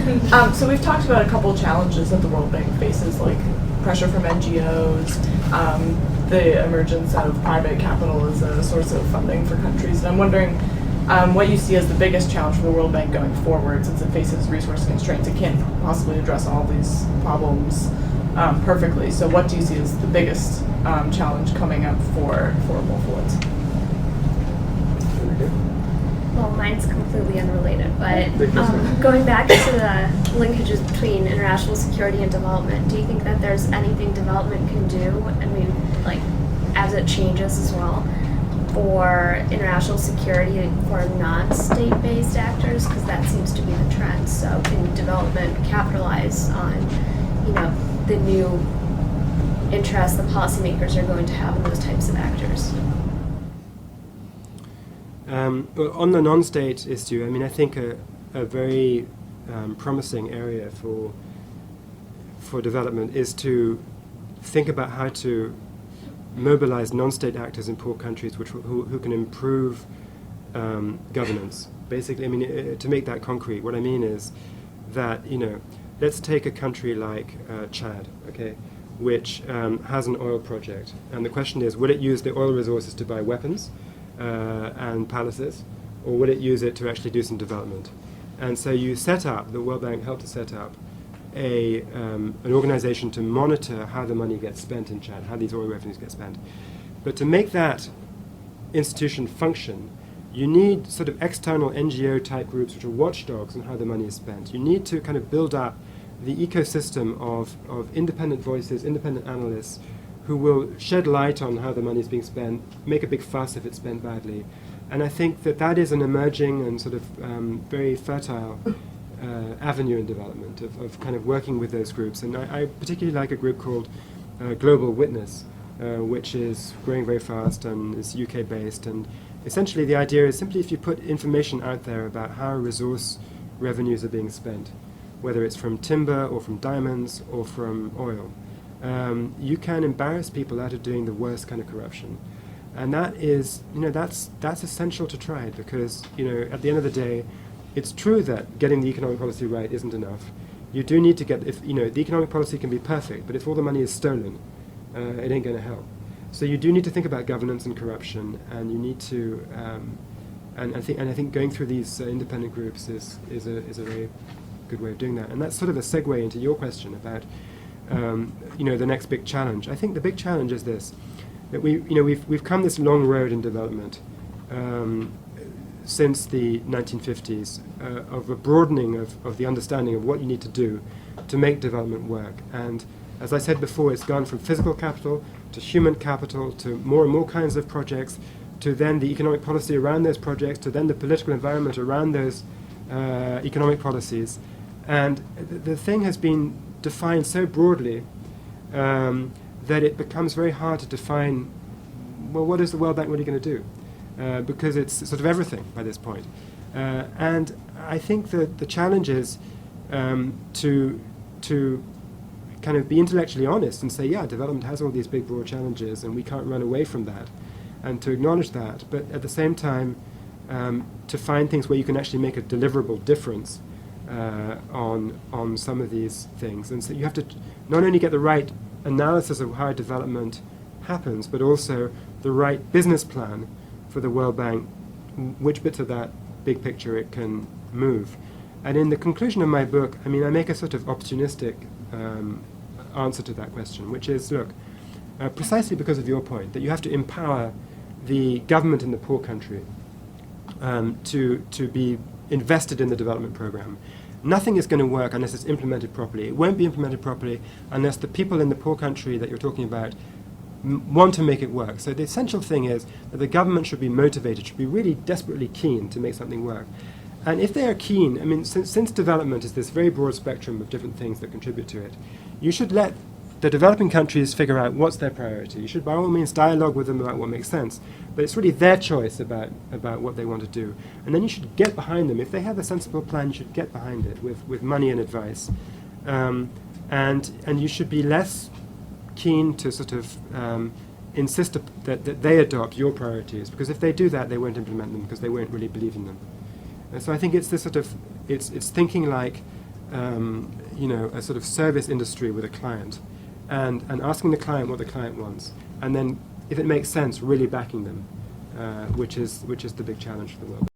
So we've talked about a couple challenges that the World Bank faces, like pressure from NGOs, the emergence of private capital as a source of funding for countries. And I'm wondering what you see as the biggest challenge for the World Bank going forward, since it faces resource constraints. It can't possibly address all these problems perfectly. So what do you see as the biggest challenge coming up for Wolfowitz? Well, mine's completely unrelated, but going back to the linkages between international security and development, do you think that there's anything development can do, I mean, like, as it changes as well, for international security for non-state-based actors? Because that seems to be the trend. So can development capitalize on, the new interests the policymakers are going to have in those types of actors? Well, on the non-state issue, I mean, I think a very promising area for development is to think about how to mobilize non-state actors in poor countries who can improve governance. Basically, I mean, to make that concrete, what I mean is that, let's take a country like Chad, okay, which has an oil project. And the question is, will it use the oil resources to buy weapons and palaces, or will it use it to actually do some development? And so you set up, the World Bank helped to set up an organization to monitor how the money gets spent in Chad, how these oil revenues get spent. But to make that institution function, you need sort of external NGO type groups which are watchdogs on how the money is spent. You need to kind of build up the ecosystem of independent voices, independent analysts, who will shed light on how the money is being spent, make a big fuss if it's spent badly. And I think that is an emerging and sort of very fertile avenue in development of kind of working with those groups. And I particularly like a group called Global Witness, which is growing very fast and is UK based. And essentially the idea is simply if you put information out there about how resource revenues are being spent, whether it's from timber or from diamonds or from oil, you can embarrass people out of doing the worst kind of corruption. And that is, that's essential to try, because, at the end of the day, it's true that getting the economic policy right isn't enough. You do need to get, the economic policy can be perfect, but if all the money is stolen, it ain't going to help. So you do need to think about governance and corruption, and you need to, and I think going through these independent groups is a very good way of doing that. And that's sort of a segue into your question about, the next big challenge. I think the big challenge is this, that we've come this long road in development since the 1950s of a broadening of the understanding of what you need to do to make development work. And as I said before, it's gone from physical capital to human capital to more and more kinds of projects, to then the economic policy around those projects, to then the political environment around those economic policies. And the thing has been defined so broadly that it becomes very hard to define, well, what is the World Bank really going to do? Because it's sort of everything by this point. And I think that the challenge is to kind of be intellectually honest and say, yeah, development has all these big, broad challenges, and we can't run away from that, and to acknowledge that, but at the same time, to find things where you can actually make a deliverable difference on some of these things. And so you have to not only get the right analysis of how development happens, but also the right business plan for the World Bank, which bits of that big picture it can move. And in the conclusion of my book, I mean, I make a sort of opportunistic answer to that question, which is, look, precisely because of your point, that you have to empower the government in the poor country to be invested in the development program. Nothing is going to work unless it's implemented properly. It won't be implemented properly unless the people in the poor country that you're talking about want to make it work. So the essential thing is that the government should be motivated, should be really desperately keen to make something work. And if they are keen, I mean, since development is this very broad spectrum of different things that contribute to it, you should let the developing countries figure out what's their priority. You should by all means dialogue with them about what makes sense, but it's really their choice about what they want to do. And then you should get behind them. If they have a sensible plan, you should get behind it with money and advice. And you should be less keen to sort of insist that they adopt your priorities, because if they do that, they won't implement them because they won't really believe in them. And so I think it's this sort of, it's thinking like a sort of service industry with a client, and asking the client what the client wants, and then, if it makes sense, really backing them, which is the big challenge for the world.